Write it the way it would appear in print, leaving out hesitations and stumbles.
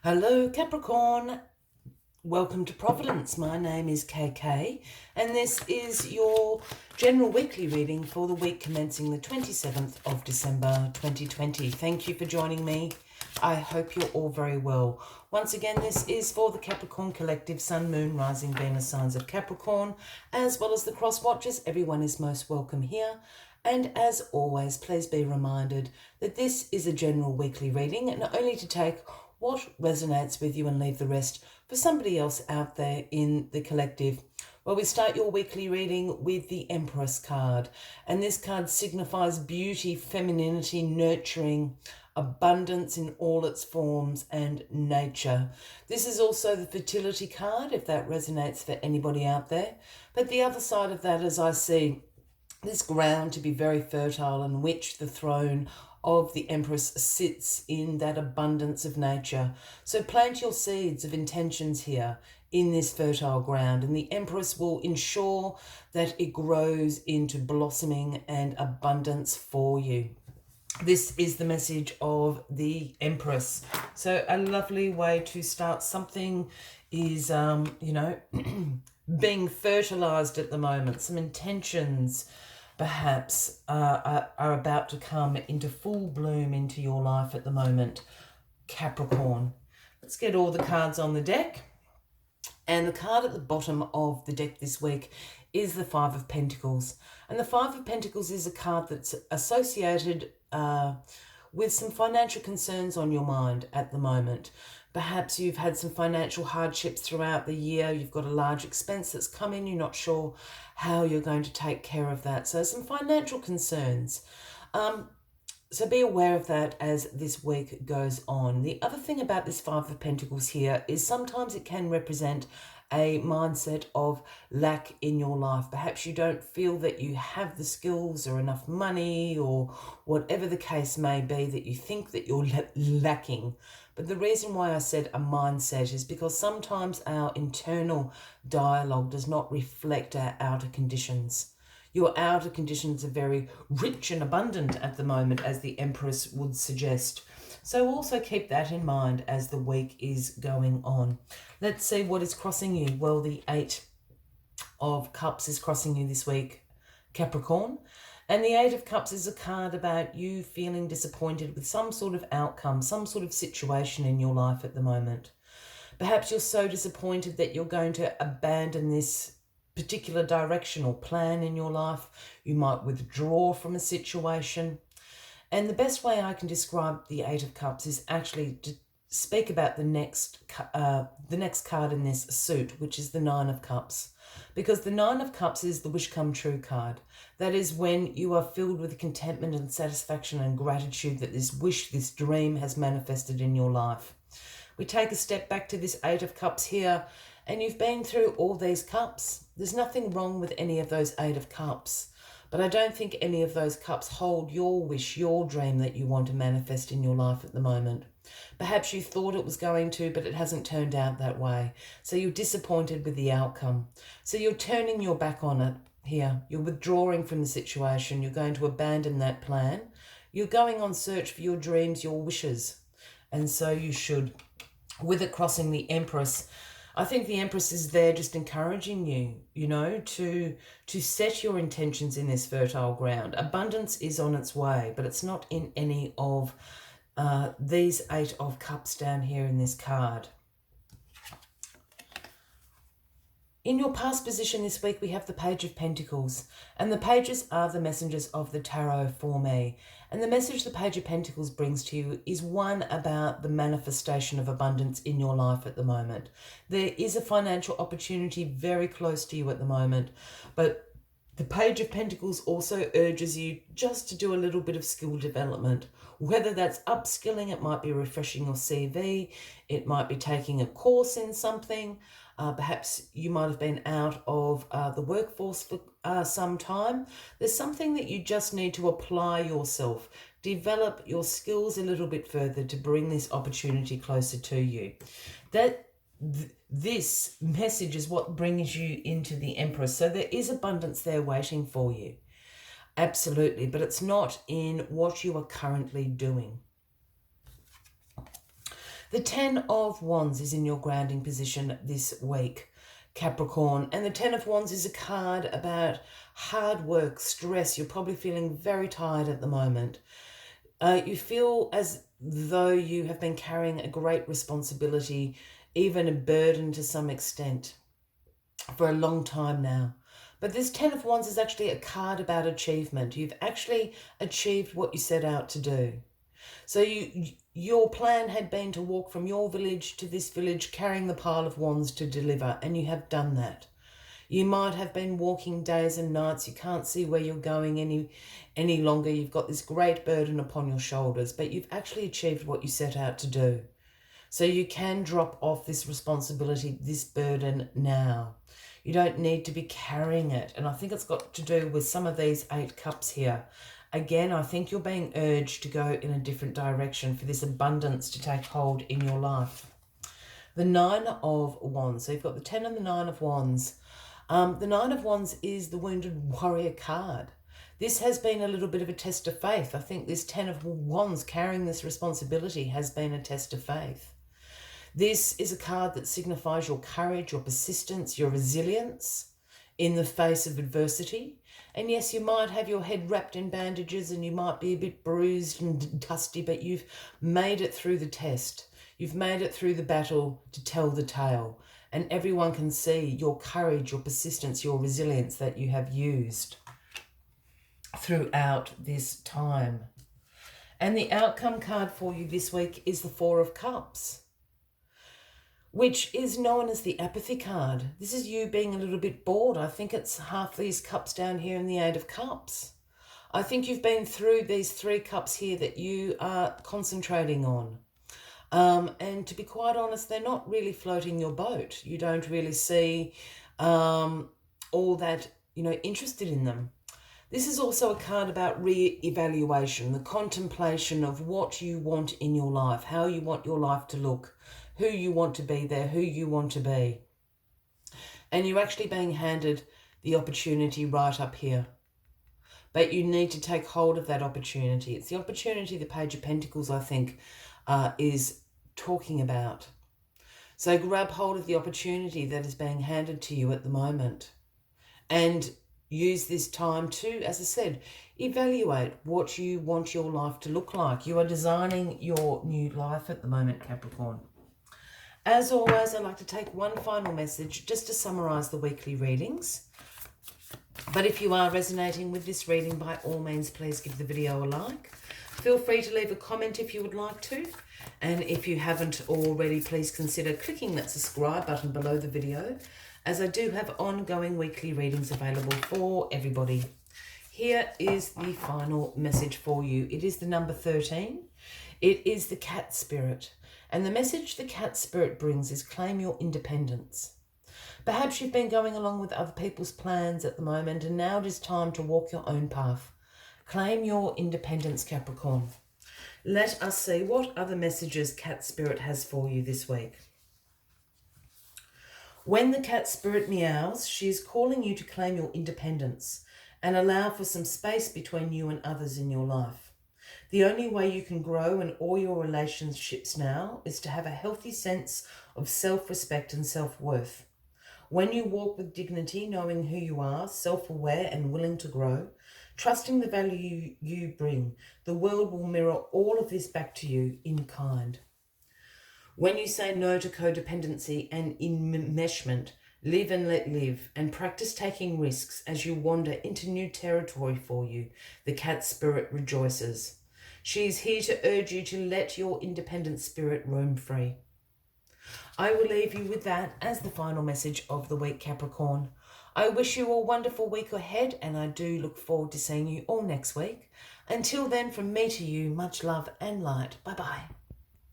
Hello Capricorn, welcome to Providence. My name is KK and this is your general weekly reading for the week commencing the 27th of December 2020. Thank you for joining me. I hope you're all very well. Once again, this is for the Capricorn Collective, Sun, Moon, Rising, Venus signs of Capricorn, as well as the cross watchers. Everyone is most welcome here. And as always, please be reminded that this is a general weekly reading and only to take what resonates with you and leave the rest for somebody else out there in the collective. Well, we start your weekly reading with the Empress card, and this card signifies beauty, femininity, nurturing, abundance in all its forms, and nature. This is also the fertility card, if that resonates for anybody out there. But the other side of that is I see this ground to be very fertile, in which the throne of the Empress sits in that abundance of nature. So plant your seeds of intentions here in this fertile ground, and the Empress will ensure that it grows into blossoming and abundance for you. This is the message of the Empress. So a lovely way to start something is, being fertilized at the moment. Some intentions perhaps are about to come into full bloom into your life at the moment, Capricorn. Let's get all the cards on the deck. And the card at the bottom of the deck this week is the Five of Pentacles. And the Five of Pentacles is a card that's associated with some financial concerns on your mind at the moment. Perhaps you've had some financial hardships throughout the year. You've got a large expense that's come in. You're not sure how you're going to take care of that. So some financial concerns. So be aware of that as this week goes on. The other thing about this Five of Pentacles here is sometimes it can represent a mindset of lack in your life. Perhaps you don't feel that you have the skills or enough money, or whatever the case may be, that you think that you're lacking. But the reason why I said a mindset is because sometimes our internal dialogue does not reflect our outer conditions. Your outer conditions are very rich and abundant at the moment, as the Empress would suggest. So also keep that in mind as the week is going on. Let's see what is crossing you. Well, the Eight of Cups is crossing you this week, Capricorn. And the Eight of Cups is a card about you feeling disappointed with some sort of outcome, some sort of situation in your life at the moment. Perhaps you're so disappointed that you're going to abandon this particular direction or plan in your life. You might withdraw from a situation. And the best way I can describe the Eight of Cups is actually to speak about the next card in this suit, which is the Nine of Cups. Because the Nine of Cups is the wish come true card. That is when you are filled with contentment and satisfaction and gratitude that this wish, this dream has manifested in your life. We take a step back to this Eight of Cups here, and you've been through all these cups. There's nothing wrong with any of those Eight of Cups. But I don't think any of those cups hold your wish, your dream that you want to manifest in your life at the moment. Perhaps you thought it was going to, but it hasn't turned out that way. So you're disappointed with the outcome. So you're turning your back on it here. You're withdrawing from the situation. You're going to abandon that plan. You're going on search for your dreams, your wishes. And so you should. With it crossing the Empress, I think the Empress is there just encouraging you, to set your intentions in this fertile ground. Abundance is on its way, but it's not in any of these Eight of Cups down here in this card. In your past position this week, we have the Page of Pentacles, and the pages are the messengers of the tarot for me. And the message the Page of Pentacles brings to you is one about the manifestation of abundance in your life at the moment. There is a financial opportunity very close to you at the moment, but the Page of Pentacles also urges you just to do a little bit of skill development. Whether that's upskilling, it might be refreshing your CV, it might be taking a course in something. Perhaps you might have been out of the workforce for some time. There's something that you just need to apply yourself, develop your skills a little bit further to bring this opportunity closer to you. This message is what brings you into the Empress. So there is abundance there waiting for you. Absolutely, but it's not in what you are currently doing. The 10 of Wands is in your grounding position this week, Capricorn. And the 10 of Wands is a card about hard work, stress. You're probably feeling very tired at the moment. You feel as though you have been carrying a great responsibility, even a burden to some extent, for a long time now. But this 10 of Wands is actually a card about achievement. You've actually achieved what you set out to do. So your plan had been to walk from your village to this village carrying the pile of wands to deliver, and you have done that. You might have been walking days and nights. You can't see where you're going any longer. You've got this great burden upon your shoulders, but you've actually achieved what you set out to do. So you can drop off this responsibility, this burden now. You don't need to be carrying it. And I think it's got to do with some of these 8 cups here. Again, I think you're being urged to go in a different direction for this abundance to take hold in your life. The 9 of Wands. So you've got the 10 and the 9 of Wands. The 9 of Wands is the Wounded Warrior card. This has been a little bit of a test of faith. I think this 10 of Wands carrying this responsibility has been a test of faith. This is a card that signifies your courage, your persistence, your resilience in the face of adversity. And yes, you might have your head wrapped in bandages and you might be a bit bruised and dusty, but you've made it through the test. You've made it through the battle to tell the tale. And everyone can see your courage, your persistence, your resilience that you have used throughout this time. And the outcome card for you this week is the 4 of Cups, which is known as the apathy card. This is you being a little bit bored. I think it's half these cups down here in the 8 of Cups. I think you've been through these 3 cups here that you are concentrating on. And to be quite honest, they're not really floating your boat. You don't really see all that, interested in them. This is also a card about re-evaluation, the contemplation of what you want in your life, how you want your life to look, who you want to be there, who you want to be. And you're actually being handed the opportunity right up here. But you need to take hold of that opportunity. It's the opportunity the Page of Pentacles, I think, is talking about. So grab hold of the opportunity that is being handed to you at the moment. And use this time to, as I said, evaluate what you want your life to look like. You are designing your new life at the moment, Capricorn. As always, I'd like to take one final message just to summarise the weekly readings. But if you are resonating with this reading, by all means, please give the video a like. Feel free to leave a comment if you would like to. And if you haven't already, please consider clicking that subscribe button below the video, as I do have ongoing weekly readings available for everybody. Here is the final message for you. It is the number 13. It is the cat spirit. And the message the cat spirit brings is claim your independence. Perhaps you've been going along with other people's plans at the moment, and now it is time to walk your own path. Claim your independence, Capricorn. Let us see what other messages cat spirit has for you this week. When the cat spirit meows, she is calling you to claim your independence and allow for some space between you and others in your life. The only way you can grow in all your relationships now is to have a healthy sense of self-respect and self-worth. When you walk with dignity, knowing who you are, self-aware and willing to grow, trusting the value you bring, the world will mirror all of this back to you in kind. When you say no to codependency and enmeshment, live and let live, and practice taking risks as you wander into new territory for you, the cat spirit rejoices. She is here to urge you to let your independent spirit roam free. I will leave you with that as the final message of the week, Capricorn. I wish you a wonderful week ahead, and I do look forward to seeing you all next week. Until then, from me to you, much love and light. Bye-bye.